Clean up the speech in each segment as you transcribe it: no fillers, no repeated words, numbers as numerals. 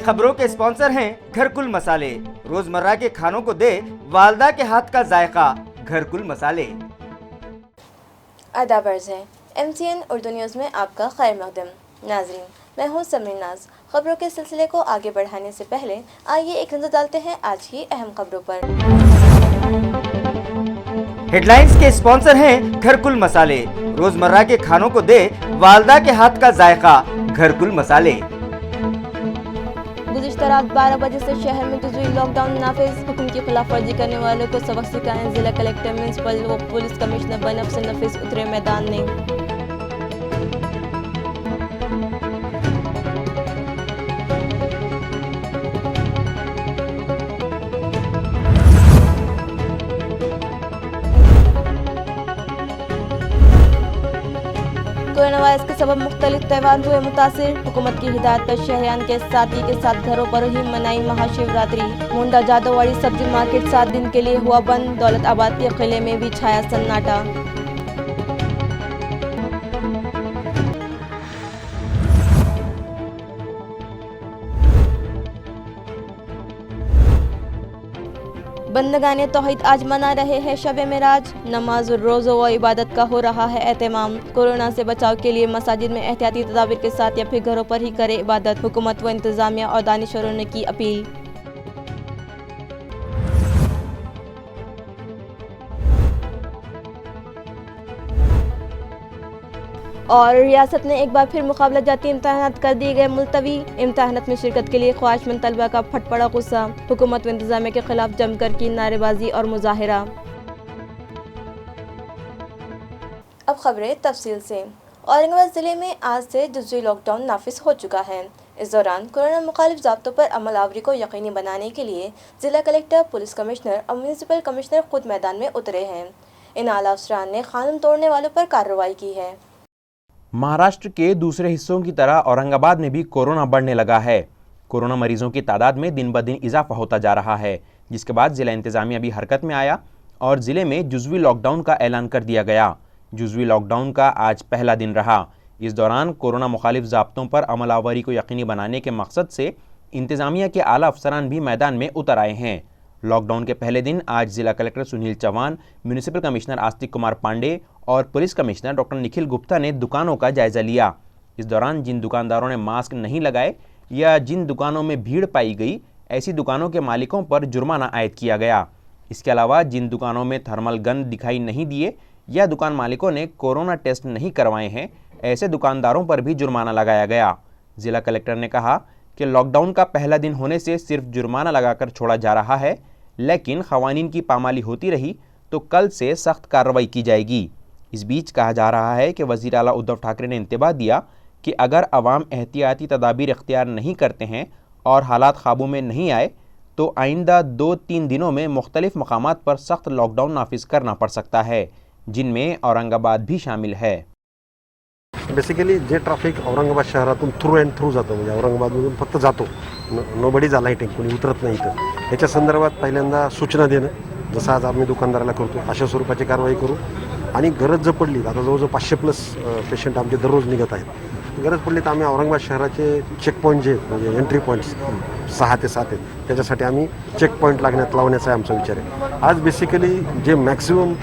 खबरों के स्पॉन्सर हैं घरकुल मसाले। रोजमर्रा के खानों को दे वालदा के हाथ का जायका, घरकुल मसाले। आदाब अर्ज़ है MCN उर्दू न्यूज़ में आपका खैर मक़दम। नाज़रीन, मैं हूँ समीर नाज। खबरों के सिलसिले को आगे बढ़ाने से पहले आइए एक नज़र डालते हैं आज की अहम खबरों पर। हेडलाइंस के स्पॉन्सर हैं घरकुल मसाले। रोजमर्रा के खानों को दे वालदा के हाथ का जायका, घरकुल मसाले। गुज़िश्ता रात 12 बजे से शहर में जुज़वी लॉकडाउन नाफिज। हुक्म की खिलाफ वर्जी करने वालों को सबक सिखाएं जिला कलेक्टर, म्यूनसिपल व पुलिस कमिश्नर बनफ से नफिस उतरे मैदान में। कोरोना वायरस के सबब मुख्तलिफ त्यौहार हुए मुतासिर। हुकूमत की हिदायत पर शहरियान के सादगी के साथ घरों पर ही मनाई महाशिवरात्रि। मुंडा जादोवाड़ी सब्जी मार्केट 7 दिन के लिए हुआ बंद। दौलत आबाद के किले में भी छाया सन्नाटा। बंदगाने तौहीद आज मना रहे हैं शब मेराज। नमाज रोज़ो व इबादत का हो रहा है एहतमाम। कोरोना से बचाव के लिए मसाजिद में एहतियाती तदाबीर के साथ या फिर घरों पर ही करे इबादत। हुकूमत व इंतजामिया और दानिशवरों ने की अपील। और रियासत ने एक बार फिर मुकाबला जाती इम्तहानात कर दिए गए मुलतवी। इम्तहानात में शिरकत के लिए ख्वाहिशमंद तलबा का फट पड़ा गुस्सा। हुकूमत व इंतजामिया के खिलाफ जमकर की नारेबाजी और मुजाहिरा। अब खबरें तफसील से। औरंगाबाद ज़िले में आज से जुज़वी लॉकडाउन नाफिज हो चुका है। इस दौरान कोरोना मुखालिफ ज़ाब्तों पर अमल आवरी को यकीनी बनाने के लिए ज़िला कलेक्टर, पुलिस कमिश्नर और म्यूनसिपल कमिश्नर खुद मैदान में उतरे हैं। इन आला अफसरान ने कानून तोड़ने वालों पर कार्रवाई की है। महाराष्ट्र के दूसरे हिस्सों की तरह औरंगाबाद में भी कोरोना बढ़ने लगा है। कोरोना मरीजों की तादाद में दिन ब दिन इजाफा होता जा रहा है, जिसके बाद ज़िला इंतज़ामिया भी हरकत में आया और ज़िले में जुज़वी लॉकडाउन का ऐलान कर दिया गया। जुज़वी लॉकडाउन का आज पहला दिन रहा। इस दौरान कोरोना मुखालिफ ज़ाब्तों पर अमलावरी को यकीनी बनाने के मकसद से इंतज़ामिया के आला अफसरान भी मैदान में उतर आए हैं। लॉकडाउन के पहले दिन आज ज़िला collector Sunil Chauhan, municipal commissioner Astik Kumar Pandey और police commissioner doctor Nikhil Gupta ने दुकानों का जायज़ा लिया। इस दौरान जिन दुकानदारों ने मास्क नहीं लगाए या जिन दुकानों में भीड़ पाई गई, ऐसी दुकानों के मालिकों पर जुर्माना आयद किया गया। इसके अलावा जिन दुकानों में थर्मल गन दिखाई नहीं दिए या दुकान मालिकों ने कोरोना टेस्ट नहीं करवाए हैं, ऐसे दुकानदारों पर भी जुर्माना लगाया गया। ज़िला कलेक्टर ने कहा कि लॉकडाउन का पहला दिन होने से सिर्फ जुर्माना लगाकर छोड़ा जा रहा है, लेकिन क़वानीन की पामाली होती रही तो कल से सख्त कार्रवाई की जाएगी। इस बीच कहा जा रहा है कि वज़ीर आला उद्धव ठाकरे ने इंतबाह दिया कि अगर अवाम एहतियाती तदाबीर इख्तियार नहीं करते हैं और हालात काबू में नहीं आए तो आइंदा 2-3 दिनों में मुख्तलिफ मकामात पर सख्त लॉकडाउन नाफिज करना पड़ सकता है, जिनमें औरंगाबाद भी शामिल है। बेसिकली जे ट्रॅफिक औरंगाबाद शहरातून थ्रू अँड थ्रू जातो, म्हणजे औरंगाबादमधून फक्त जातो, नोबडी झाला इथे, कोणी उतरत नाही इथं। याच्या संदर्भात पहिल्यांदा सूचना देणं, जसं आज आम्ही दुकानदाराला करतो अशा स्वरूपाची कारवाई करू आणि गरज जर पडली, आता जवळजवळ 500+ पेशंट आमचे दररोज निघत आहेत, गरज पडली तर आम्ही औरंगाबाद शहराचे चेक पॉईंट जे म्हणजे एंट्री पॉईंट्स 6 ते 7 आहेत, त्याच्यासाठी आम्ही चेक पॉईंट लावण्याचा आमचा विचार आहे। आज बेसिकली जे मॅक्सिमम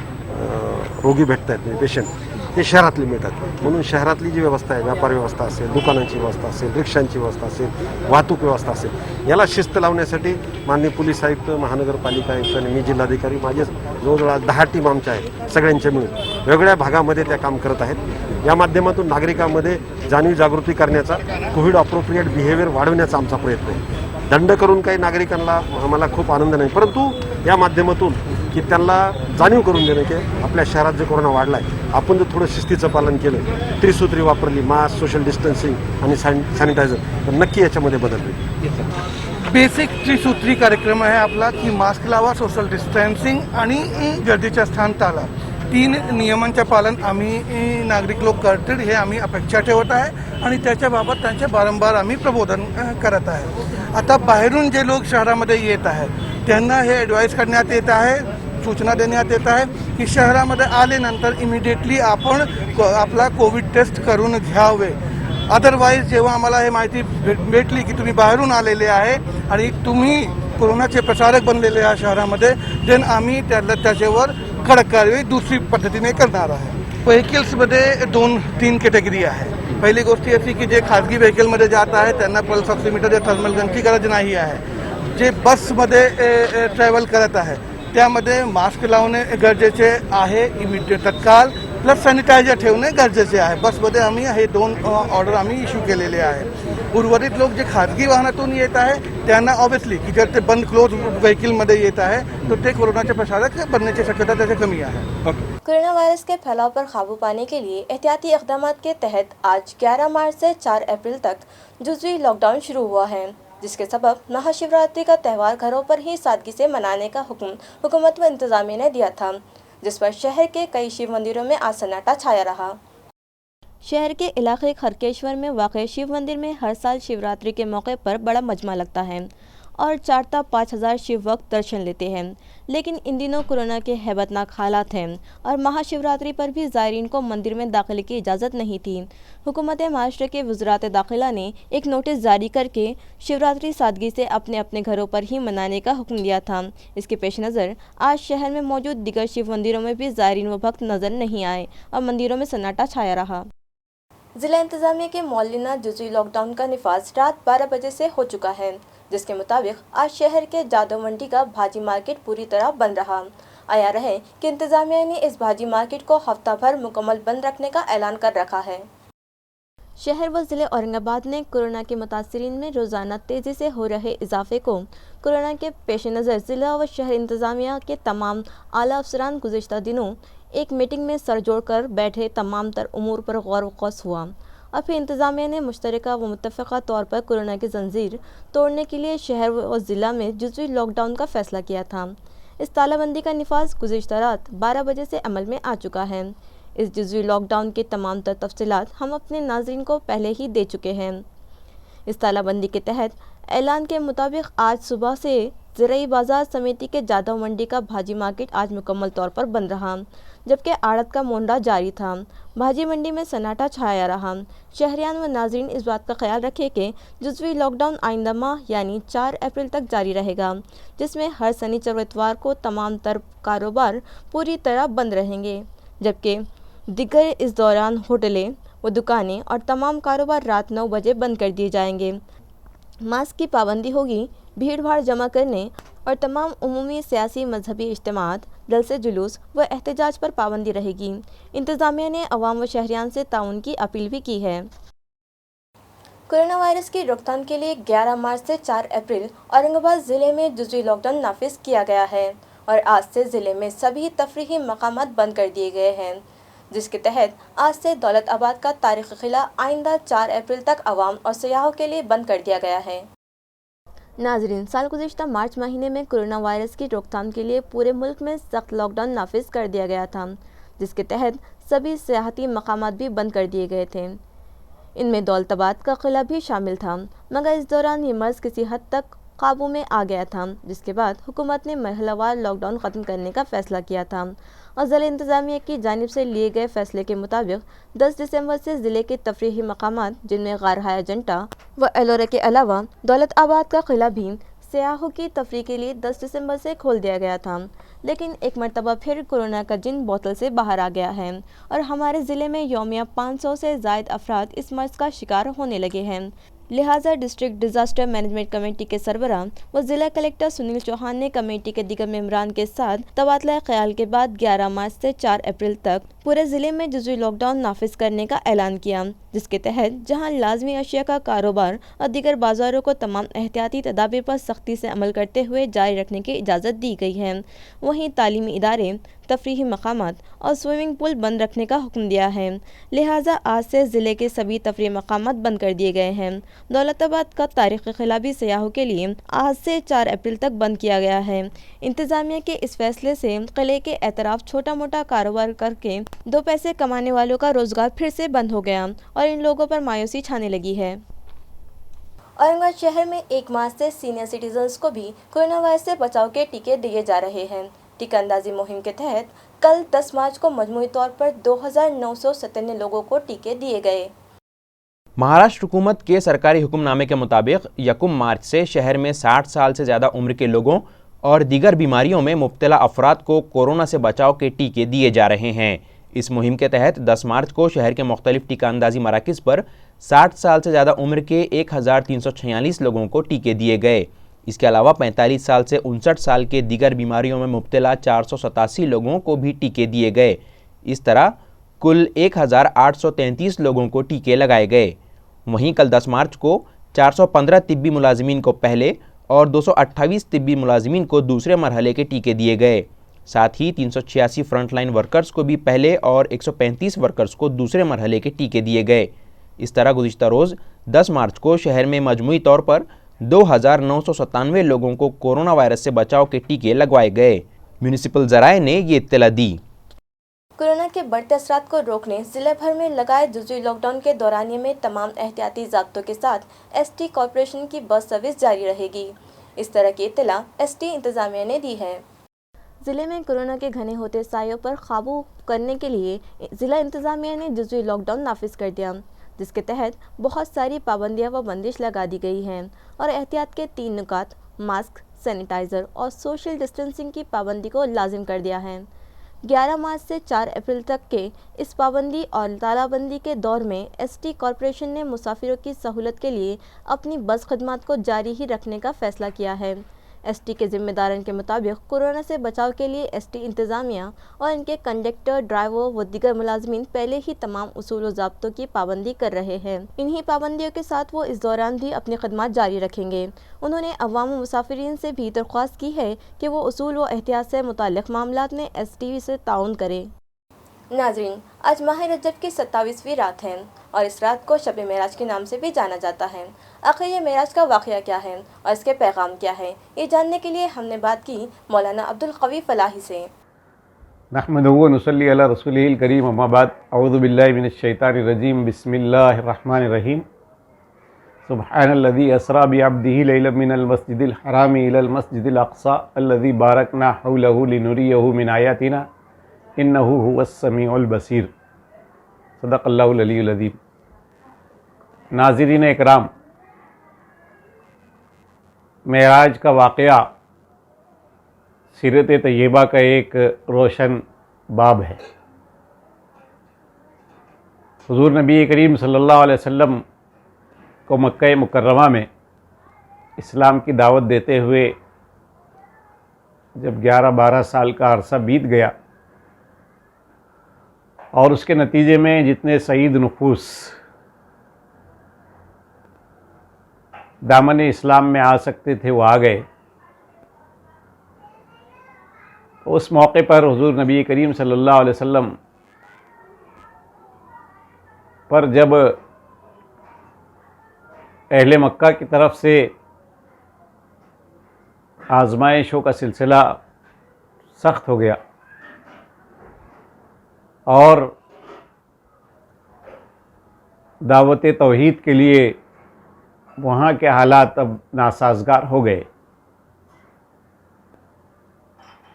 रोगी भेटत आहेत म्हणजे पेशंट ते शहरातले मिळतात, म्हणून शहरातली जी व्यवस्था आहे, व्यापार व्यवस्था असेल, दुकानांची व्यवस्था असेल, रिक्षांची व्यवस्था असेल, वाहतूक व्यवस्था असेल, याला शिस्त लावण्यासाठी माननीय पोलीस आयुक्त, महानगरपालिका आयुक्त आणि मी जिल्हाधिकारी, माझे जवळजवळ 10 टीम आमच्या आहेत, सगळ्यांच्या मिळून वेगळ्या भागामध्ये त्या काम करत आहेत। या माध्यमातून नागरिकांमध्ये जाणीव जागृती करण्याचा, कोविड अप्रोप्रिएट बिहेवियर वाढवण्याचा आमचा प्रयत्न आहे। दंड करून काही नागरिकांना आम्हाला खूप आनंद नाही, परंतु या माध्यमातून की त्यांना जाणीव करून देणं की आपल्या शहरात जे कोरोना वाढला आहे, आपण जर थोडं शिस्तीचं पालन केलं, त्रिसूत्री वापरली, मास्क, सोशल डिस्टन्सिंग आणि सॅनिटायझर, तर नक्की याच्यामध्ये बदल होईल। बेसिक त्रिसूत्री कार्यक्रम आहे आपला की मास्क लावा, सोशल डिस्टन्सिंग आणि गर्दीच्या स्थान टाळा। 3 नियमांचे पालन आम्ही नागरिक लोक करतील हे आम्ही अपेक्षा ठेवत आहे आणि त्याच्याबाबत त्यांचे वारंवार आम्ही प्रबोधन करत आहे। आता बाहेरून जे लोक शहरामध्ये येत आहेत त्यांना हे ॲडवाईस करण्यात येत आहे, सूचना देण्यात येत आहे की शहरामध्ये आल्यानंतर इमिडिएटली आपण आपला कोविड टेस्ट करून घ्यावे। अदरवाईज जेव्हा आम्हाला हे माहिती भेटली की तुम्ही बाहेरून आलेले आहे आणि तुम्ही कोरोनाचे प्रसारक बनलेले आहे शहरामध्ये, देन आम्ही त्याच्यावर कडक कारवाई दुसरी पद्धतीने करणार आहे. व्हेकल्समध्ये 2-3 कॅटेगरी आहे. पहिली गोष्ट अशी की जे खाजगी व्हेकलमध्ये जात आहे त्यांना पल्स ऑक्सिमीटर या थर्मल गनची गरज नाही आहे. जे बसमध्ये ट्रॅव्हल करत आहे त्यामध्ये मास्क लावणे गरजेचे आहे इमिडिएट तत्काळ, प्लस सॅनिटायझर ठेवणे गरजेचे आहे. बसमध्ये आम्ही हे 2 ऑर्डर आम्ही इश्यू केलेले आहे. उर्वरित लोक जे खाजगी वाहनातून येत आहे त्यांना ऑब्वियसली की जर ते बंद क्लोज व्हेकलमध्ये येत आहे तर ते कोरोनाचे प्रसारक बनने की शक्यता त्याची कमी आहे. कोरोना वायरस के फैलाव पर काबू पाने के लिए एहतियाती इक़दाम के तहत आज 11 मार्च से 4 अप्रैल तक जुज़वी लॉकडाउन शुरू हुआ है, जिसके सबब महाशिवरात्रि का त्यौहार घरों पर ही सादगी से मनाने का हुक्म हुकूमत व इंतज़ामिया ने दिया था, जिस पर शहर के कई शिव मंदिरों में आज सन्नाटा छाया रहा. शहर के इलाके खरकेश्वर में वाक़ शिव मंदिर में हर साल शिवरात्रि के मौके पर बड़ा मजमा लगता है और 4-5 शिव भक्त दर्शन लेते हैं, लेकिन इन दिनों कोरोना के हैबतनाक हालात हैं और महाशिवरात्रि पर भी ज़ायरीन को मंदिर में दाखिले की इजाज़त नहीं थी. हुकूमत महाराष्ट्र के वज़रात दाखिला ने एक नोटिस जारी करके शिवरात्रि सादगी से अपने अपने घरों पर ही मनाने का हुक्म दिया था. इसके पेश नज़र आज शहर में मौजूद दीगर शिव मंदिरों में भी ज़ायरीन व भक्त नज़र नहीं आए और मंदिरों में सन्नाटा छाया रहा. ज़िला इंतज़ामिया के मौलिना जुज़वी लॉकडाउन का निफाज रात 12 बजे से हो चुका है, जिसके मुताबिक आज शहर के जादव मंडी का भाजी मार्केट पूरी तरह बंद रहा. आया रहे कि इंतज़ामिया ने इस भाजी मार्केट को हफ्ता भर मुकम्मल बंद रखने का ऐलान कर रखा है. शहर व ज़िले औरंगाबाद ने कोरोना के मुतासरीन में रोज़ाना तेज़ी से हो रहे इजाफे को कोरोना के पेश नज़र ज़िला व शहर इंतज़ामिया के तमाम आला अफसरान गुज़िश्ता दिनों एक मीटिंग में सर जोड़ कर बैठे तमाम तर उमूर पर गौर वक़ौस हुआ और फिर इंतज़ामिया ने मुश्तरका व मुत्तफ़क़ा तौर पर कोरोना की जंजीर तोड़ने के लिए शहर व ज़िला में जुज़वी लॉकडाउन का फ़ैसला किया था. इस तालाबंदी का निफाज गुज़िश्ता रात 12 बजे से अमल में आ चुका है. इस जुज़वी लॉकडाउन के तमाम तर तफसीलात हम अपने नाज़रीन को पहले ही दे चुके हैं. इस तालाबंदी के तहत ऐलान के मुताबिक आज सुबह से ज़राई बाज़ार समिति के जादव मंडी का भाजी मार्केट आज मुकम्मल तौर पर बंद रहा, जबकि आड़त का मोंडा जारी था. भाजी मंडी में सन्नाटा छाया रहा. शहरियान व नाज़रीन इस बात का ख्याल रखें कि जुज़वी लॉकडाउन आइंदा माह यानी 4 अप्रैल तक जारी रहेगा, जिसमें हर शनिचर व इतवार को तमाम तर कारोबार पूरी तरह बंद रहेंगे, जबकि दिगर इस दौरान होटलें व दुकानें और तमाम कारोबार रात 9 बजे बंद कर दिए जाएंगे. मास्क की पाबंदी होगी. भीड़ भाड़ जमा करने और तमाम उमूमी सियासी मजहबी इज्तिमात, जलसे जुलूस व एहतजाज पर पाबंदी रहेगी. इंतज़ामिया ने अवाम व शहरियान से ताउन की अपील भी की है. कोरोना वायरस की रोकथाम के लिए 11 मार्च से 4 अप्रैल औरंगाबाद ज़िले में जुज़वी लॉकडाउन नाफिज किया गया है और आज से ज़िले में सभी तफरीही मकामात बंद कर दिए गए हैं, जिसके तहत आज से दौलताबाद का तारीख़ी किला आइंदा 4 अप्रैल तक आवाम और सयाहों के लिए बंद कर दिया गया है. नाजरीन, साल गुज़िश्ता मार्च महीने में कोरोना वायरस की रोकथाम के लिए पूरे मुल्क में सख्त लॉकडाउन नाफिज कर दिया गया था, जिसके तहत सभी सियाहती मकामात भी बंद कर दिए गए थे. इनमें दौलताबाद का किला भी शामिल था, मगर इस दौरान ये मर्ज़ किसी हद तक काबू में आ गया था, जिसके बाद हुकूमत ने मरहलावार लॉकडाउन ख़त्म करने का फ़ैसला किया था और ज़िला इंतज़ामिया की जानिब से लिए गए फ़ैसले के मुताबिक 10 दिसंबर से ज़िले के तफरीही मकामात जिनमें गारहाया जंटा व एलोरा के अलावा दौलताबाद का किला भी सयाहों की तफरीह के लिए 10 दिसंबर से खोल दिया गया था. लेकिन एक मरतबा फिर कोरोना का जिन बोतल से बाहर आ गया है और हमारे ज़िले में यौमिया 500 से ज़ायद अफराद इस मर्ज़ का शिकार होने लगे हैं. लिहाजा डिस्ट्रिक्ट डिज़ास्टर मैनेजमेंट कमेटी के सरबराह व ज़िला कलेक्टर सुनील चौहान ने कमेटी के दीगर मेंबरान के साथ तबादला ख्याल के बाद 11 मार्च से 4 अप्रैल तक पूरे ज़िले में जुज़वी लॉकडाउन नाफिज करने का ऐलान किया, जिसके तहत जहां लाजमी अशिया का कारोबार और दीगर बाज़ारों को तमाम एहतियाती तदाबीर पर सख्ती से अमल करते हुए जारी रखने की इजाज़त दी गई है, वहीं तालीमी इदारे, तफरीही मकामात और स्विमिंग पूल बंद रखने का हुक्म दिया है. लिहाजा आज से ज़िले के सभी तफरीही मकामात बंद कर दिए गए हैं. दौलताबाद का तारीख़ी किला भी सयाहों के लिए आज से 4 अप्रैल तक बंद किया गया है. इंतज़ामिया के इस फैसले से किले के एतराफ़ छोटा मोटा कारोबार करके 2 पैसे कमाने वालों का रोज़गार फिर से बंद हो गया और इन लोगों पर मायूसी छाने लगी है. औरंगाबाद शहर में 1 मार्च से सीनियर सिटीजन्स को भी कोरोना वायरस से बचाव के टीके दिए जा रहे हैं. टीका अंदाजी मुहिम के तहत कल 10 मार्च को मजमूई तौर पर 2997 लोगों को टीके दिए गए. महाराष्ट्र हुकूमत के सरकारी हुक्मनामे के मुताबिक 1 मार्च से शहर में 60 साल से ज़्यादा उम्र के लोगों और दीगर बीमारियों में मुब्तला अफराद को कोरोना से बचाव के टीके दिए जा रहे हैं। इस मुहिम के तहत 10 मार्च को शहर के मुख्तलिफ टीका अंदाजी मराकज़ पर 60 साल से ज़्यादा उम्र के 1346 लोगों को टीके दिए गए। इसके अलावा 45 साल से 59 साल के दीगर बीमारियों में मुब्तला 487 लोगों को भी टीके दिए गए। इस तरह कुल 1833 लोगों को टीके लगाए गए। वहीं कल 10 मार्च को 415 तिब्बी मुलाजिमीन को पहले और 228 तिब्बी मुलाजिमीन को दूसरे मरहले के टीके दिए गए। साथ ही 386 फ्रंटलाइन वर्कर्स को भी पहले और 135 वर्कर्स को दूसरे मरहले के टीके दिए गए। इस तरह गुज़िश्ता रोज़ 10 मार्च को शहर में मजमूई तौर पर 2997 लोगों को कोरोना वायरस से बचाव के टीके लगवाए गए। म्यूनिसिपल ज़राए ने ये इत्तला दी। कोरोना के बढ़ते असरात को रोकने जिले भर में लगाए जुज़वी लॉकडाउन के दौरानिए में तमाम एहतियाती ज़ाब्तों के साथ एसटी कॉरपोरेशन की बस सर्विस जारी रहेगी। इस तरह की इत्तला एसटी इंतज़ामिया ने दी है। ज़िले में कोरोना के घने होते सायों पर काबू करने के लिए ज़िला इंतज़ामिया ने जुज़वी लॉकडाउन नाफिज कर दिया, जिसके तहत बहुत सारी पाबंदियाँ व बंदिश लगा दी गई हैं और एहतियात के 3 नुकात मास्क, सैनिटाइज़र और सोशल डिस्टेंसिंग की पाबंदी को लाजिम कर दिया है। 11 मार्च से 4 अप्रैल तक के इस पाबंदी और तालाबंदी के दौर में एसटी कॉरपोरेशन ने मुसाफिरों की सहूलत के लिए अपनी बस खदमात को जारी ही रखने का फैसला किया है। एसटी के जिम्मेदारन के मुताबिक कोरोना से बचाव के लिए एसटी इंतज़ामिया और इनके कंडक्टर, ड्राइवर व दीगर मुलाजमीन पहले ही तमाम उसूल व ज़ाब्तों की पाबंदी कर रहे हैं। इन्हीं पाबंदियों के साथ वो इस दौरान भी अपनी खदमात जारी रखेंगे। उन्होंने अवाम व मुसाफिरीन से भी दरख्वास्त की है कि वो उसूल व एहतियात से मुताल्लिक़ मामलात में एसटी से ताउन करें। नाज़रीन, आज माह रजब की 27वीं रात है और इस रात को शब मेराज के नाम से भी जाना जाता है। आखिर ये मेराज का वाक़या क्या है और इसके पैगाम क्या है, ये जानने के लिए हमने बात की मौलाना अब्दुल क़वी फ़लाही से। नहमदुहु व नुसल्ली अला रसूलिहिल करीम, अम्मा बाद, अऊज़ु बिल्लाहि मिनश शैतानिर रजीम, बिस्मिल्लाहिर रहमानिर रहीम। सुब्हानल्लज़ी अस्रा बिअब्दिही लैलन मिनल मस्जिदिल हरामी इलल मस्जिदिल अक़सा अल्लज़ी बारकना हौलहु लिनुरियहु मिन आयातिना इन्नहु हुवस समीउल बसीर। सदक़ल्लाहुल अलीयुल अज़ीम। नाज़रीन इकराम, मेराज का वाक़या सीरत तय्यबा का एक रोशन बाब है। हुज़ूर नबी करीम सल्लल्लाहु अलैहि वसल्लम को मक्का मुकर्रमा में इस्लाम की दावत देते हुए जब 11-12 साल का अरसा बीत गया और उसके नतीजे में जितने सईद नफूस दामन इस्लाम में आ सकते थे वो आ गए। उस मौके पर हुज़ूर नबी करीम सल्लल्लाहु अलैहि वसल्लम पर जब अहले मक्का की तरफ से आज़माइशों का सिलसिला सख्त हो गया और दावत तौहीद के लिए वहाँ के हालात अब नासाजगार हो गए,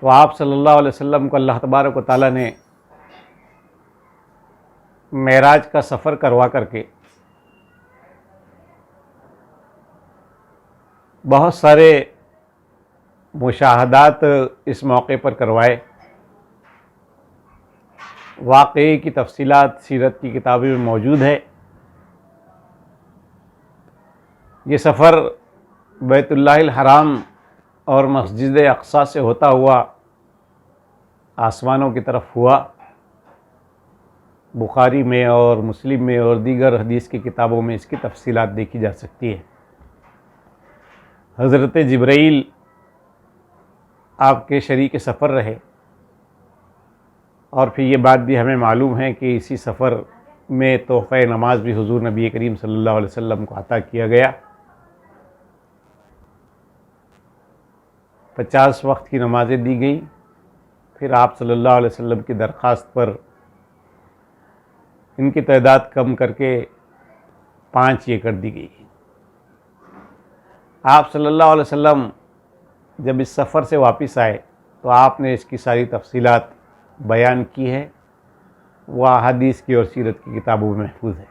तो आप सल्लल्लाहु अलैहि वसल्लम को अल्लाह तबारक व तआला ने मेराज का सफ़र करवा करके बहुत सारे मुशाहदात इस मौके पर करवाए। वाक़ई की तफसीलात सीरत की किताबें में मौजूद है। ये सफ़र बैतुल्लाहिल हराम और मस्जिद अक़सा से होता हुआ आसमानों की तरफ हुआ। बुखारी में और मुस्लिम में और दीगर हदीस की किताबों में इसकी तफसीलात देखी जा सकती है। हज़रत जिब्राईल आपके शरीक सफ़र रहे और फिर ये बात भी हमें मालूम है कि इसी सफ़र में तोहफ़े नमाज भी हुज़ूर नबी करीम सल्लल्लाहु अलैहि वसल्लम को अता किया गया। 50 वक्त की नमाज़ें दी गई। फिर आप सल्लल्लाहु अलैहि वसल्लम की दरख्वास्त पर इनकी तादाद कम करके 5 ये कर दी गई। आप सल्लल्लाहु अलैहि वसल्लम जब इस सफ़र से वापस आए तो आपने इसकी सारी तफसीलात बयान की है। वह हदीस की और सीरत की किताबों में महफूज है।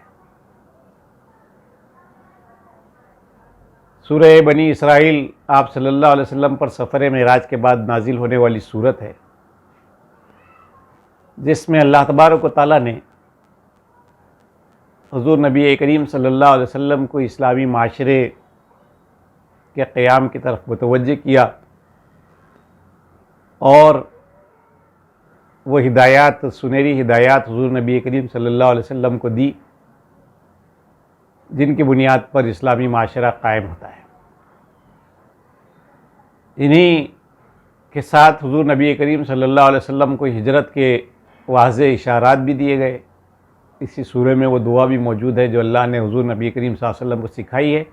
سورہ بنی اسرائیل آپ صلی اللہ علیہ وسلم پر سفر معراج کے بعد نازل ہونے والی سورت ہے، جس میں اللہ تبارک و تعالیٰ نے حضور نبی کریم صلی اللہ علیہ وسلم کو اسلامی معاشرے کے قیام کی طرف متوجہ کیا اور وہ ہدایات، سنہری ہدایات حضور نبی کریم صلی اللہ علیہ وسلم کو دی، جن کی بنیاد پر اسلامی معاشرہ قائم ہوتا ہے۔ انہی کے ساتھ حضور نبی کریم صلی اللہ علیہ وسلم کو ہجرت کے واضح اشارات بھی دیے گئے۔ اسی سورہ میں وہ دعا بھی موجود ہے جو اللہ نے حضور نبی کریم صلی اللہ علیہ وسلم کو سکھائی ہے،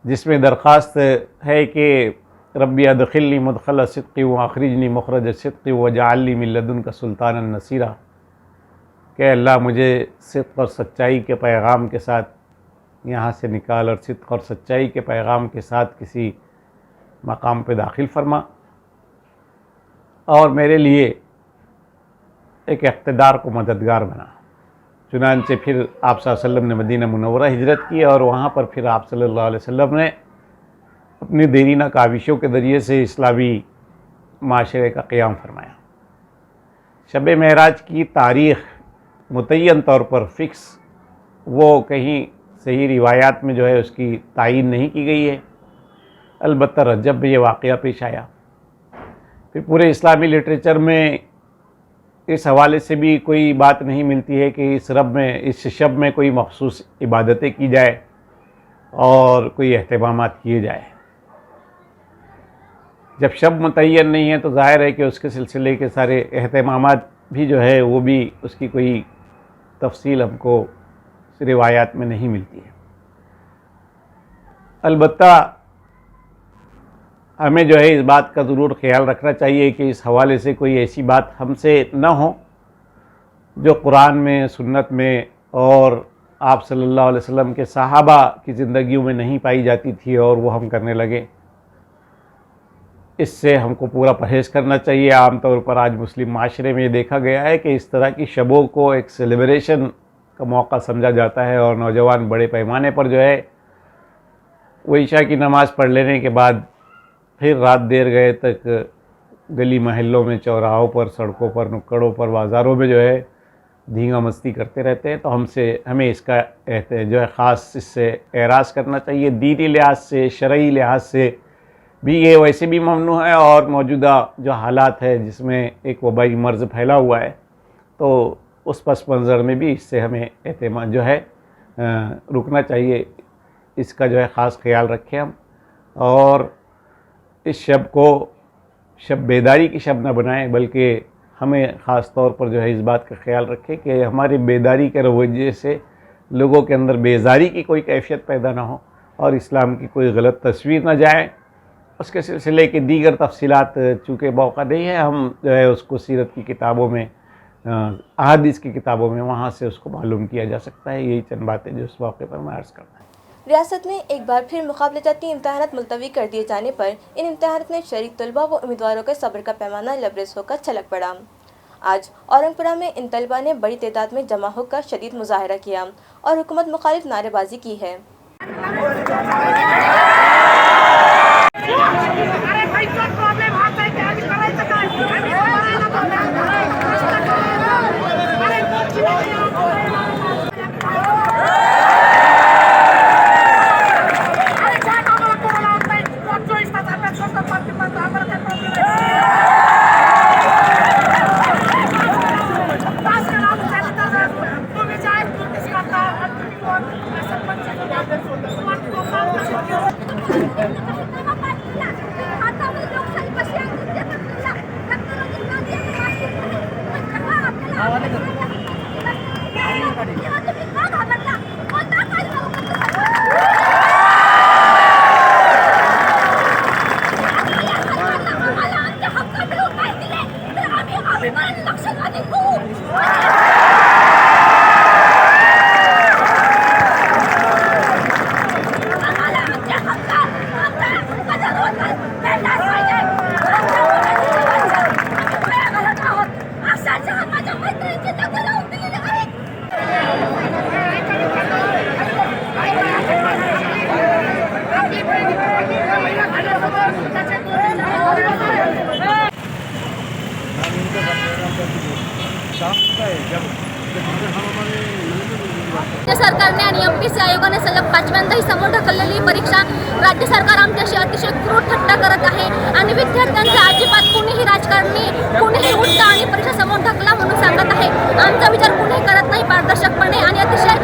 جس میں درخواست ہے کہ ربی ادخلنی مدخل صدق واخرجنی مخرج صدق واجعل لی من لدنک سلطانا نصیرا، کہ اللہ مجھے صدق اور سچائی کے پیغام کے ساتھ یہاں سے نکال اور صدق اور سچائی کے پیغام کے ساتھ کسی مقام پہ داخل فرما، اور میرے لیے ایک اقتدار کو مددگار بنا۔ چنانچہ پھر آپ صلی اللہ علیہ وسلم نے مدینہ منورہ ہجرت کی اور وہاں پر پھر آپ صلی اللہ علیہ وسلم نے اپنی دیرینہ کاوشوں کے ذریعے سے اسلامی معاشرے کا قیام فرمایا۔ شب معراج کی تاریخ متعین طور پر فکس وہ کہیں صحیح روایات میں جو ہے اس کی تعین نہیں کی گئی ہے، البتہ رجب میں یہ واقعہ پیش آیا۔ پھر پورے اسلامی لٹریچر میں اس حوالے سے بھی کوئی بات نہیں ملتی ہے کہ اس شب میں کوئی مخصوص عبادتیں کی جائے اور کوئی اہتمامات کیے جائے۔ جب شب متعین نہیں ہے تو ظاہر ہے کہ اس کے سلسلے کے سارے اہتمامات بھی جو ہے وہ بھی اس کی کوئی تفصیل ہم کو روایات میں نہیں ملتی ہے۔ البتہ ہمیں جو ہے اس بات کا ضرور خیال رکھنا چاہیے کہ اس حوالے سے کوئی ایسی بات ہم سے نہ ہو جو قرآن میں، سنت میں اور آپ صلی اللہ علیہ وسلم کے صحابہ کی زندگیوں میں نہیں پائی جاتی تھی اور وہ ہم کرنے لگے۔ اس سے ہم کو پورا پرہیز کرنا چاہیے۔ عام طور پر آج مسلم معاشرے میں یہ دیکھا گیا ہے کہ اس طرح کی شبوں کو ایک سیلیبریشن کا موقع سمجھا جاتا ہے اور نوجوان بڑے پیمانے پر جو ہے وہ عشاء کی نماز پڑھ لینے کے بعد پھر رات دیر گئے تک گلی محلوں میں، چوراہوں پر، سڑکوں پر، نکڑوں پر، بازاروں میں جو ہے دھینگا مستی کرتے رہتے ہیں۔ تو ہمیں اس کا جو ہے خاص اس سے اعراض کرنا چاہیے۔ دینی لحاظ سے، شرعی لحاظ سے بھی یہ ویسے بھی ممنوع ہے، اور موجودہ جو حالات ہے جس میں ایک وبائی مرض پھیلا ہوا ہے تو اس پس منظر میں بھی اس سے ہمیں اہتمام جو ہے رکنا چاہیے۔ اس کا جو ہے خاص خیال رکھیں ہم، اور اس شب کو شب بیداری کی شب نہ بنائیں، بلکہ ہمیں خاص طور پر جو ہے اس بات کا خیال رکھیں کہ ہماری بیداری کے رویے سے لوگوں کے اندر بیزاری کی کوئی کیفیت پیدا نہ ہو اور اسلام کی کوئی غلط تصویر نہ جائے۔ اس کے سلسلے کی دیگر تفصیلات چونکہ موقع نہیں ہے، ہم جو ہے اس کو سیرت کی کتابوں میں، احادیث کی کتابوں میں وہاں سے اس کو معلوم کیا جا سکتا ہے۔ یہی چند باتیں جو اس موقع پر میں عرض کرتا ہوں۔ ریاست میں ایک بار پھر مقابلہ جاتی امتحانات ملتوی کر دیے جانے پر ان امتحانات میں شریک طلباء و امیدواروں کے صبر کا پیمانہ لبریز ہو کر چھلک پڑا۔ آج اورنگ پورہ میں ان طلباء نے بڑی تعداد میں جمع ہو کر شدید مظاہرہ کیا اور حکومت مخالف نعرے بازی کی ہے۔ सरकारने आणि MPSC आयोगाने सलग 5व्यांदा ही समोर ढकललेली परीक्षा राज्य सरकार आमच्याशी अतिशय क्रूर थट्टा करत आहे आणि विद्यार्थ्यांचा अजिबात कुणीही राजकारणी कुणीही उलटा आणि परीक्षा समोर ढकला म्हणून सांगत आहे. आमचा विचार कुणीही करत नाही पारदर्शकपणे आणि अतिशय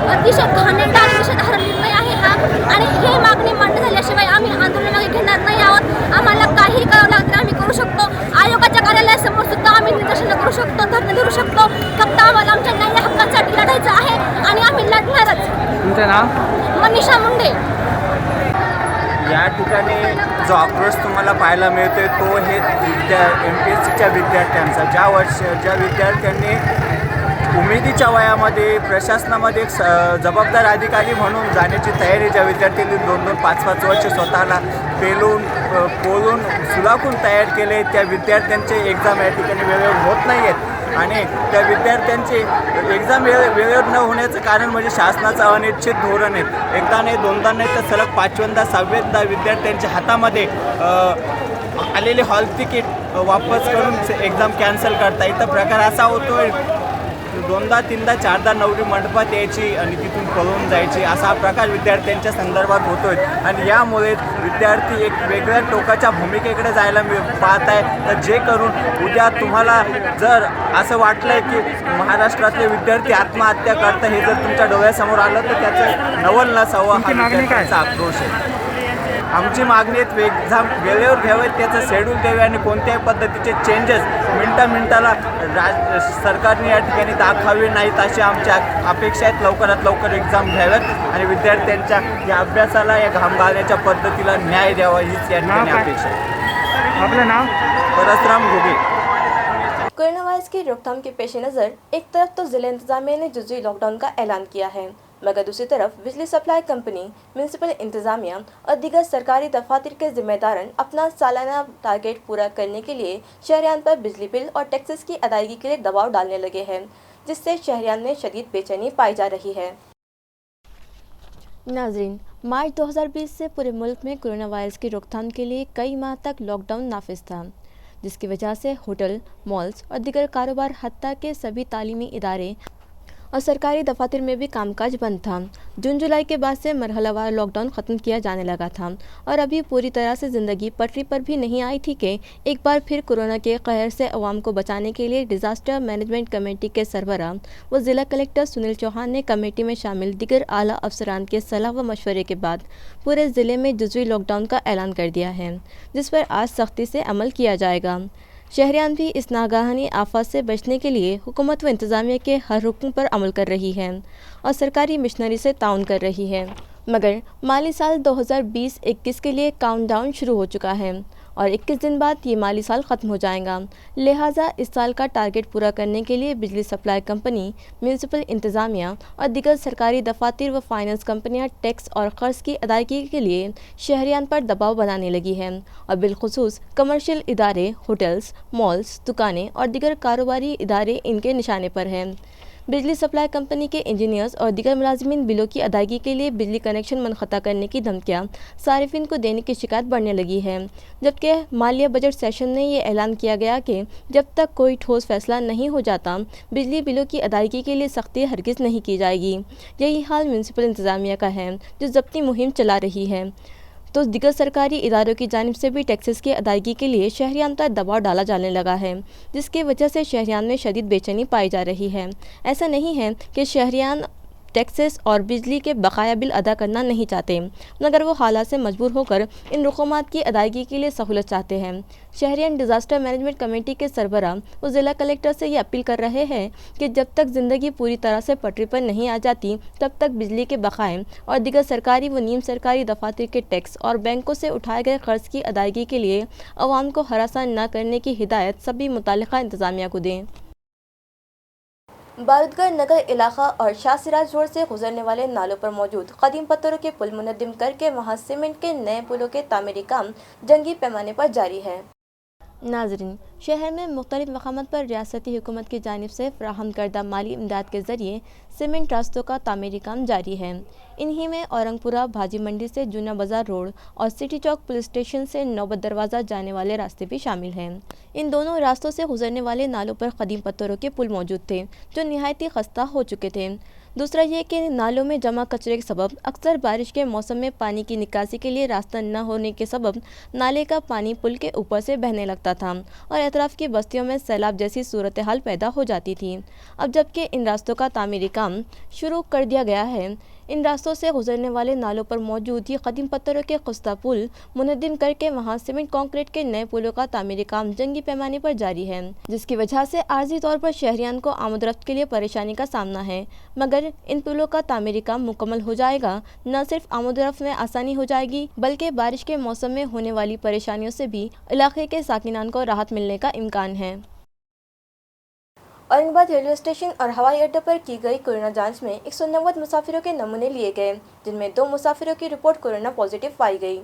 घाणेरडा आणि निषेधार्ह निर्णय आहे हा. आणि ही मागणी मान्य झाल्याशिवाय आम्ही आंदोलन मागे घेणार नाही आहोत. आम्हाला काही करावं लागतं आम्ही करू शकतो. आयोगाच्या कार्यालयासमोर सुद्धा आम्ही निदर्शनं करू शकतो, धरणे धरू शकतो. फक्त आम्हाला आमच्या न्याय हक्कांसाठी लढायचं आहे आणि आम्ही लढणारच. तुमचं नाव? मनीषा मुंडे. या ठिकाणी जो आक्रोश तुम्हाला पाहायला मिळतोय तो हे MPSCच्या विद्यार्थ्यांचा, ज्या विद्यार्थ्यांनी उमेदीच्या वयामध्ये प्रशासनामध्ये एक जबाबदार अधिकारी म्हणून जाण्याची तयारी, ज्या विद्यार्थ्यांनी 2-2, 5-5 वर्ष स्वतःला पेलून पोलून सुलाखून तयार केले, त्या विद्यार्थ्यांचे एक्झाम या ठिकाणी वेळेवर होत नाही आहेत. आणि त्या विद्यार्थ्यांचे एक्झाम वेळेवर न होण्याचं कारण म्हणजे शासनाचं अनिश्चित धोरण आहे. एकदा नाही, दोनदा नाही, तर सलग 5व्यांदा 6व्यांदा विद्यार्थ्यांच्या हातामध्ये आलेले हॉल तिकीट वापस करून एक्झाम कॅन्सल करता. इथं प्रकार असा होतोय, 2दा 3दा 4दा नवरी मंडपात यायची आणि तिथून पळून जायची, असा प्रकार विद्यार्थ्यांच्या संदर्भात होतोय. आणि यामुळे विद्यार्थी एक वेगळ्या टोकाच्या भूमिकेकडे जायला पाहत आहे. तर जे करून उद्या तुम्हाला जर असं वाटलंय की महाराष्ट्रातले विद्यार्थी आत्महत्या करतात, हे जर तुमच्या डोळ्यासमोर आलं तर त्याचं नवल नसावं हा विद्यार्थ्यांचा आक्रोश आहे. आमची मागणी आहे एक्झाम वेळेवर घ्यावेत, त्याचं शेड्यूल द्यावे आणि कोणत्याही पद्धतीचे चेंजेस मिनटाला सरकारने या ठिकाणी दाखवावे नाहीत, अशी आमच्या अपेक्षा आहेत. लवकरात लवकर एक्झाम घ्याव्यात आणि विद्यार्थ्यांच्या या अभ्यासाला, या घाम घालण्याच्या पद्धतीला न्याय द्यावा, हीच या ठिकाणी अपेक्षा आहे. आपलं नाव? परसराम घुगे. कोरोना वायरस की रोकथाम के पेश नज़र एक तरफ तो जिला इंतजामिया ने जुज़वी लॉकडाउन का ऐलान किया है, मगर दूसरी तरफ बिजली सप्लाई कंपनी, म्यूनसिपल इंतजामिया और दीगर सरकारी दफातर के जिम्मेदारान अपना सालाना टारगेट पूरा करने के लिए शहरियान पर बिजली बिल और टैक्सेस की अदायगी के लिए दबाव डालने लगे हैं, जिससे शहरियान में शदीद बेचैनी पाई जा रही है. नाज़रीन, मार्च 2020 से पूरे मुल्क में कोरोना वायरस की रोकथाम के लिए कई माह तक लॉकडाउन नाफिज था, जिसकी वजह से होटल, मॉल्स और दीगर कारोबार हत्ता के सभी तालीमी इदारे और सरकारी दफातर में भी कामकाज बंद था. जून जुलाई के बाद से मरहलावार लॉकडाउन ख़त्म किया जाने लगा था और अभी पूरी तरह से ज़िंदगी पटरी पर भी नहीं आई थी कि एक बार फिर कोरोना के कहर से अवाम को बचाने के लिए डिज़ास्टर मैनेजमेंट कमेटी के सरबराह व ज़िला कलेक्टर सुनील चौहान ने कमेटी में शामिल दीगर आला अफसरान के सलाह व मशवरे के बाद पूरे ज़िले में जुज़वी लॉकडाउन का ऐलान कर दिया है, जिस पर आज सख्ती से अमल किया जाएगा. शहरियान भी इस नागाहानी आफत से बचने के लिए हुकूमत व इंतज़ामिया के हर हुक्म पर अमल कर रही है और सरकारी मिशनरी से ताउन कर रही है, मगर माली साल 2020-21 के लिए काउंटडाउन शुरू हो चुका है और 21 दिन बाद ये माली साल ख़त्म हो जाएगा. लिहाजा इस साल का टारगेट पूरा करने के लिए बिजली सप्लाई कंपनी, म्यूनसिपल इंतज़ामिया और दीगर सरकारी दफातर व फाइनेंस कंपनियां टैक्स और क़र्ज़ की अदायगी के लिए शहरियान पर दबाव बनाने लगी हैं और बिलखुसूस कमर्शियल इदारे, होटल्स, मॉल्स, दुकानें और दीगर कारोबारी इदारे इनके निशाने पर हैं. बिजली सप्लाई कंपनी के इंजीनियर्स और दीगर मुलाजिमीन बिलों की अदायगी के लिए बिजली कनेक्शन मनक़ता करने की धमकियां सारिफिन को देने की शिकायत बढ़ने लगी है, जबकि मालिया बजट सेशन में ये ऐलान किया गया कि जब तक कोई ठोस फैसला नहीं हो जाता बिजली बिलों की अदायगी के लिए सख्ती हरगिज़ नहीं की जाएगी. यही हाल म्यूनसिपल इंतज़ामिया का है, जो ज़ब्ती मुहिम चला रही है, तो दीगर सरकारी इदारों की जानिब से भी टैक्सेस की अदायगी के लिए शहरियान पर दबाव डाला जाने लगा है, जिसकी वजह से शहरियान में शदीद बेचैनी पाई जा रही है. ऐसा नहीं है कि शहरियान टैक्सेस और बिजली के बकाया बिल अदा करना नहीं चाहते, मगर वो हालात से मजबूर होकर इन रकूमात की अदायगी के लिए सहूलत चाहते हैं. शहरियान डिज़ास्टर मैनेजमेंट कमेटी के सरबराह वो ज़िला कलेक्टर से ये अपील कर रहे हैं कि जब तक ज़िंदगी पूरी तरह से पटरी पर नहीं आ जाती तब तक बिजली के बकाए और दीगर सरकारी व नीम सरकारी दफातर के टैक्स और बैंकों से उठाए गए क़र्ज़ की अदायगी के लिए अवाम को हरासान न करने की हिदायत सभी मुतालिका इंतज़ामिया को दें. बारूदगढ़ नगर इलाका और शाह सिराज रोड से गुजरने वाले नालों पर मौजूद कदीम पत्थरों के पुल मुनद्दिम करके वहां सीमेंट के नए पुलों के तामीरी काम जंगी पैमाने पर जारी है. नाजरीन, शहर में मुख्तलिफ मकामात पर रियासती हुकूमत की जानिब से फराहम करदा माली इमदाद के ज़रिए सीमेंट रास्तों का तामीरी काम जारी है. इन्हीं में औरंगपुरा भाजी मंडी से जूना बाज़ार रोड और सिटी चौक पुलिस स्टेशन से नौबत दरवाज़ा जाने वाले रास्ते भी शामिल हैं. इन दोनों रास्तों से गुजरने वाले नालों पर कदीम पत्थरों के पुल मौजूद थे, जो निहायती खस्ता हो चुके थे. دوسرا یہ کہ نالوں میں جمع کچرے کے سبب اکثر بارش کے موسم میں پانی کی نکاسی کے لیے راستہ نہ ہونے کے سبب نالے کا پانی پل کے اوپر سے بہنے لگتا تھا اور اطراف کی بستیوں میں سیلاب جیسی صورتحال پیدا ہو جاتی تھی۔ اب جبکہ ان راستوں کا تعمیری کام شروع کر دیا گیا ہے، ان راستوں سے گزرنے والے نالوں پر موجود ہی قدیم پتھروں کے خستہ پل منہدم کر کے وہاں سیمنٹ کانکریٹ کے نئے پلوں کا تعمیری کام جنگی پیمانے پر جاری ہے، جس کی وجہ سے عارضی طور پر شہریان کو آمد و رفت کے لیے پریشانی کا سامنا ہے۔ مگر ان پلوں کا تعمیری کام مکمل ہو جائے گا، نہ صرف آمد و رفت میں آسانی ہو جائے گی بلکہ بارش کے موسم میں ہونے والی پریشانیوں سے بھی علاقے کے ساکنان کو راحت ملنے کا امکان ہے۔ اورنگ آباد ریلوے اسٹیشن اور ہوائی اڈے پر کی گئی کورونا جانچ میں 190 مسافروں کے نمونے لیے گئے، جن میں 2 مسافروں کی رپورٹ کورونا پازیٹیو پائی گئی۔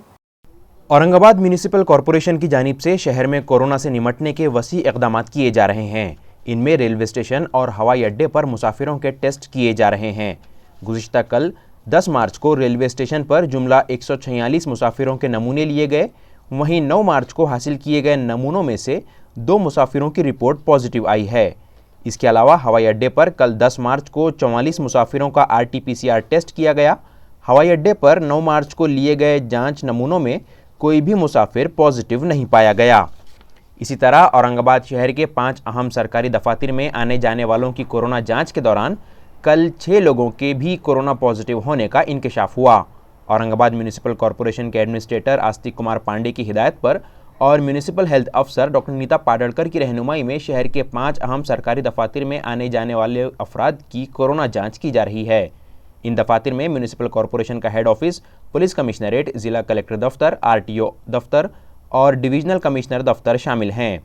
اورنگ آباد میونسپل کارپوریشن کی جانب سے شہر میں کورونا سے نمٹنے کے وسیع اقدامات کیے جا رہے ہیں۔ ان میں ریلوے اسٹیشن اور ہوائی اڈے پر مسافروں کے ٹیسٹ کیے جا رہے ہیں۔ گزشتہ کل 10 مارچ کو ریلوے اسٹیشن پر جملہ 146 مسافروں کے نمونے لیے گئے، وہیں 9 مارچ کو حاصل کیے گئے نمونوں میں سے 2 مسافروں کی رپورٹ پازیٹیو آئی ہے۔ اس کے علاوہ ہوائی اڈے پر کل 10 مارچ کو 44 مسافروں کا RT-PCR ٹیسٹ کیا گیا۔ ہوائی اڈے پر 9 مارچ کو لیے گئے جانچ نمونوں میں کوئی بھی مسافر پازیٹیو نہیں پایا گیا۔ اسی طرح اورنگ آباد شہر کے 5 اہم سرکاری دفاتر میں آنے جانے والوں کی کورونا جانچ کے دوران کل 6 لوگوں کے بھی کورونا پازیٹیو ہونے کا انکشاف ہوا۔ اورنگ آباد میونسپل کارپوریشن کے ایڈمنسٹریٹر آستک کمار پانڈے کی ہدایت پر اور میونسپل ہیلتھ افسر ڈاکٹر نیتا پاڈڑکر کی رہنمائی میں شہر کے 5 اہم سرکاری دفاتر میں آنے جانے والے افراد کی کورونا جانچ کی جا رہی ہے۔ ان دفاتر میں میونسپل کارپوریشن کا ہیڈ آفس، پولیس کمشنریٹ، ضلع کلکٹر دفتر، RTO دفتر اور ڈویژنل کمشنر دفتر شامل ہیں۔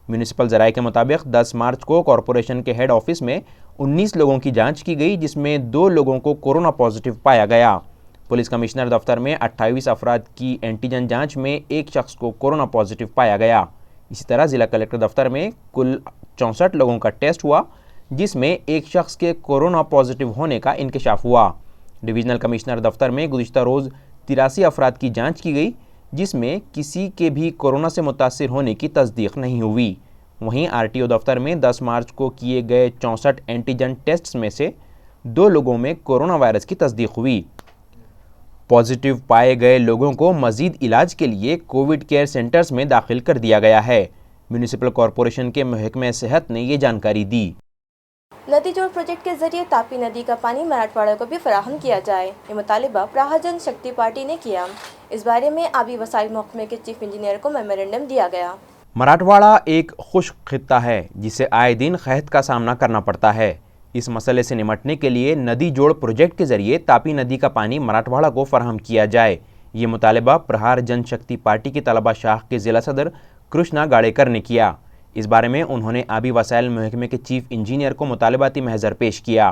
میونسپل ذرائع کے مطابق 10 مارچ کو کارپوریشن کے ہیڈ آفس میں 19 لوگوں کی جانچ کی گئی، جس میں 2 لوگوں کو کورونا پازیٹیو پایا گیا۔ پولیس کمشنر دفتر میں 28 افراد کی اینٹیجن جانچ میں 1 شخص کو کورونا پازیٹیو پایا گیا۔ اسی طرح ضلع کلکٹر دفتر میں کل 64 لوگوں کا ٹیسٹ ہوا، جس میں 1 شخص کے کورونا پازیٹیو ہونے کا انکشاف ہوا۔ ڈویژنل کمشنر دفتر میں گزشتہ روز 83 افراد کی جانچ کی گئی، جس میں کسی کے بھی کورونا سے متاثر ہونے کی تصدیق نہیں ہوئی۔ وہیں RTO دفتر میں 10 مارچ کو کیے گئے 64 اینٹیجن ٹیسٹس میں سے 2 لوگوں میں کورونا وائرس کی تصدیق ہوئی۔ پازیٹیو پائے گئے لوگوں کو مزید علاج کے لیے کووڈ کیئر سینٹرز میں داخل کر دیا گیا ہے۔ میونسپل کارپوریشن کے محکمہ صحت نے یہ جانکاری دی۔ ندی جوڑ پروجیکٹ کے ذریعے تاپی ندی کا پانی مراٹھواڑہ کو بھی فراہم کیا جائے، یہ مطالبہ پراہا جن شکتی پارٹی نے کیا۔ اس بارے میں آبی وسائل محکمے کے چیف انجینئر کو میمورنڈم دیا گیا۔ مراٹھواڑہ ایک خشک خطہ ہے جسے آئے دن قحط کا سامنا کرنا پڑتا ہے۔ اس مسئلے سے نمٹنے کے لیے ندی جوڑ پروجیکٹ کے ذریعے تاپی ندی کا پانی مراٹھواڑہ کو فراہم کیا جائے، یہ مطالبہ پرہار جن شکتی پارٹی کی طلبہ شاخ کے ضلع صدر کرشنا گاڑیکر نے کیا۔ اس بارے میں انہوں نے آبی وسائل محکمے کے چیف انجینئر کو مطالباتی محضر پیش کیا۔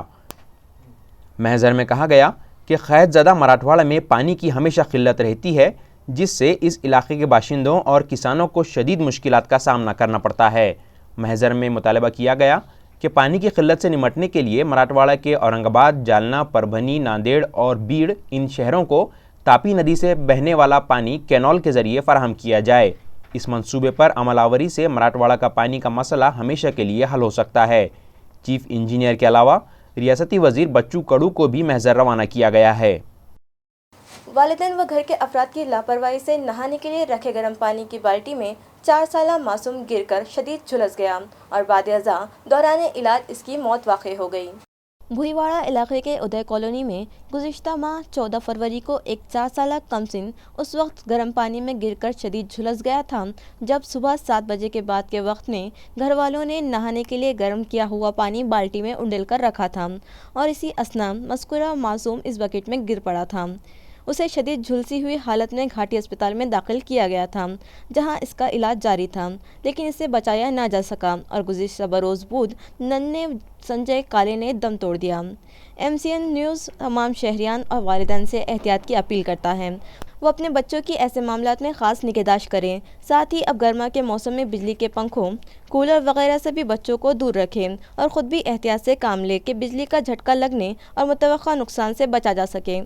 محضر میں کہا گیا کہ قحط زدہ مراٹھواڑہ میں پانی کی ہمیشہ قلت رہتی ہے، جس سے اس علاقے کے باشندوں اور کسانوں کو شدید مشکلات کا سامنا کرنا پڑتا ہے۔ محضر میں مطالبہ کیا گیا کہ پانی کی قلت سے نمٹنے کے لیے مراٹھواڑہ کے اورنگ آباد، جالنا، پربھنی، ناندیڑ اور بیڑ ان شہروں کو تاپی ندی سے بہنے والا پانی کینال کے ذریعے فراہم کیا جائے۔ اس منصوبے پر عمل آوری سے مراٹھواڑہ کا پانی کا مسئلہ ہمیشہ کے لیے حل ہو سکتا ہے۔ چیف انجینئر کے علاوہ ریاستی وزیر بچو کڑو کو بھی محضر روانہ کیا گیا ہے۔ والدین و گھر کے افراد کی لاپرواہی سے نہانے کے لیے رکھے گرم پانی کی بالٹی میں 4 سالہ معصوم گر کر شدید جھلس گیا اور بعد ازاں دوران علاج اس کی موت واقع ہو گئی۔ بھوئیواڑہ علاقے کے ادے کالونی میں گزشتہ ماہ 14 فروری کو ایک 4 سالہ کمسن اس وقت گرم پانی میں گر کر شدید جھلس گیا تھا جب صبح 7 بجے کے بعد کے وقت میں گھر والوں نے نہانے کے لیے گرم کیا ہوا پانی بالٹی میں انڈیل کر رکھا تھا اور اسی اثنا مذکورہ معصوم اس بکیٹ میں گر پڑا تھا۔ اسے شدید جھلسی ہوئی حالت میں گھاٹی اسپتال میں داخل کیا گیا تھا، جہاں اس کا علاج جاری تھا، لیکن اسے بچایا نہ جا سکا اور گزشتہ بروز بدھ ننھے سنجے کالے نے دم توڑ دیا۔ MCN نیوز تمام شہریان اور والدین سے احتیاط کی اپیل کرتا ہے، وہ اپنے بچوں کی ایسے معاملات میں خاص نگہداشت کریں، ساتھ ہی اب گرما کے موسم میں بجلی کے پنکھوں، کولر وغیرہ سے بھی بچوں کو دور رکھیں اور خود بھی احتیاط سے کام لے کہ بجلی کا جھٹکا لگنے اور متوقع نقصان سے بچا جا سکے۔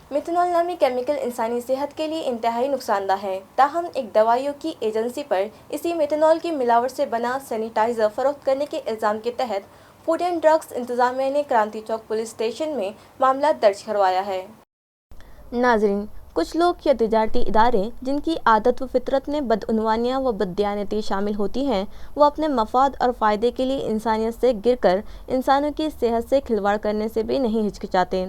میتھنول نامی کیمیکل انسانی صحت کے لیے انتہائی نقصان دہ ہے، تاہم ایک دوائیوں کی ایجنسی پر اسی میتھنول کی ملاوٹ سے بنا سینیٹائزر فروخت کرنے کے الزام کے تحت فوڈ اینڈ ڈرگس انتظامیہ نے کرانتی چوک پولیس اسٹیشن میں معاملہ درج کروایا ہے۔ ناظرین، کچھ لوگ یا تجارتی ادارے جن کی عادت و فطرت میں بدعنوانیاں و بددیانتی شامل ہوتی ہیں، وہ اپنے مفاد اور فائدے کے لیے انسانیت سے گر کر انسانوں کی صحت سے کھلواڑ کرنے سے بھی نہیں ہچکچاتے۔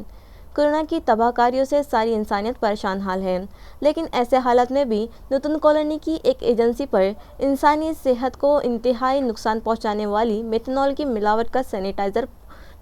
کورونا کی تباہ کاریوں سے ساری انسانیت پریشان حال ہے، لیکن ایسے حالات میں بھی نوتن کالونی کی ایک ایجنسی پر انسانی صحت کو انتہائی نقصان پہنچانے والی میتھنول کی ملاوٹ کا سینیٹائزر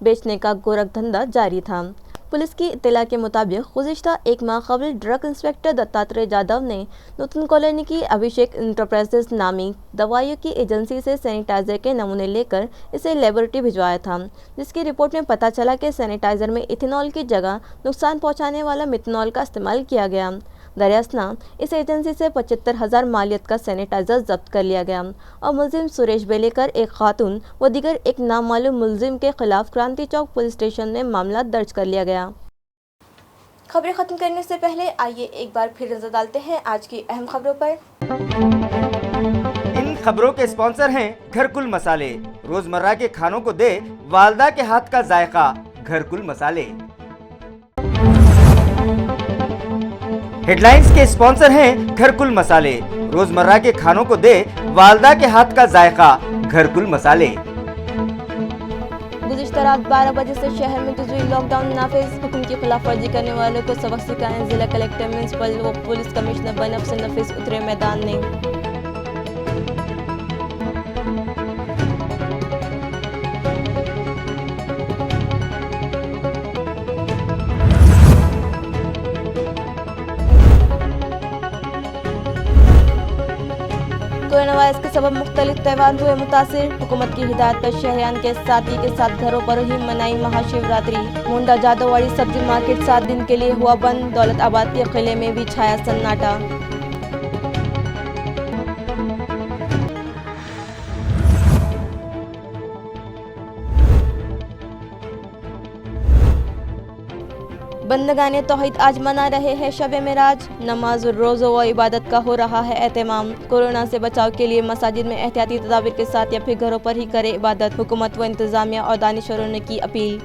بیچنے کا گورکھ دھندا جاری تھا۔ پولیس کی اطلاع کے مطابق گزشتہ ایک ماہ قبل ڈرگ انسپکٹر دتاتریہ جادو نے نوتن کالونی کی ابھیشیک انٹرپرائزز نامی دوائیوں کی ایجنسی سے سینیٹائزر کے نمونے لے کر اسے لیبارٹری بھجوایا تھا، جس کی رپورٹ میں پتہ چلا کہ سینیٹائزر میں ایتھنول کی جگہ نقصان پہنچانے والا میتھنول کا استعمال کیا گیا۔ دریاسنا اس ایجنسی سے 75,000 مالیت کا سینیٹائزر ضبط کر لیا گیا اور ملزم سریش بیلیکر، ایک خاتون و دیگر ایک نامعلوم ملزم کے خلاف کرانتی چوک پولیس اسٹیشن میں معاملہ درج کر لیا گیا۔ خبریں ختم کرنے سے پہلے آئیے ایک بار پھر نظر ڈالتے ہیں آج کی اہم خبروں پر۔ ان خبروں کے اسپانسر ہیں گھرکل مسالے، روزمرہ کے کھانوں کو دے والدہ کے ہاتھ کا ذائقہ، گھرکل مسالے۔ ہیڈ لائنز کے اسپانسر ہیں گھرکل مسالے، روزمرہ کے کھانوں کو دے والدہ کے ہاتھ کا ذائقہ، گھرکل مسالے۔ گزشتہ رات 12 بجے سے شہر میں جزوی لاک ڈاؤن نافذ، حکم کی خلاف ورزی کرنے والوں کو سبق سکھائیں، ضلع کلکٹر، میونسپل و پولیس کمشنر بنفس نفیس اترے میدان میں۔ کورونا وائرس کے سبب مختلف تہوار ہوئے متاثر، حکومت کی ہدایت پر شہریان کے ساتھی کے ساتھ گھروں پر ہی منائی مہا شیوراتری۔ مونڈا جادوواڑی سبزی مارکیٹ 7 دن کے لیے ہوا بند، دولت آباد کے قلعے میں بھی چھایا سناٹا۔ بندگان توحید آج منا رہے ہیں شب معراج، نماز، روزہ و عبادت کا ہو رہا ہے اہتمام۔ کورونا سے بچاؤ کے لیے مساجد میں احتیاطی تدابیر کے ساتھ یا پھر گھروں پر ہی کرے عبادت، حکومت و انتظامیہ اور دانشوروں نے کی اپیل۔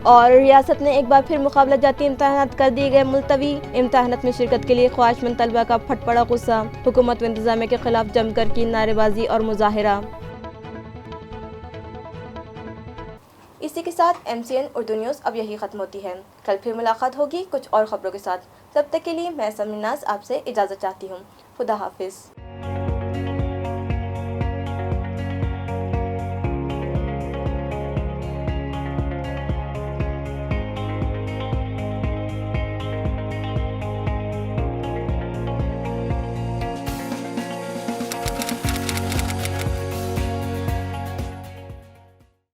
اور ریاست نے ایک بار پھر مقابلہ جاتی امتحانات کر دیے گئے ملتوی، امتحانات میں شرکت کے لیے خواہش مند طلبہ کا پھٹ پڑا غصہ، حکومت و انتظامیہ کے خلاف جم کر کی نعرے بازی اور مظاہرہ۔ اسی کے ساتھ MCN اردو نیوز اب یہی ختم ہوتی ہے، کل پھر ملاقات ہوگی کچھ اور خبروں کے ساتھ، تب تک کے لیے میں سمرین ناز آپ سے اجازت چاہتی ہوں، خدا حافظ۔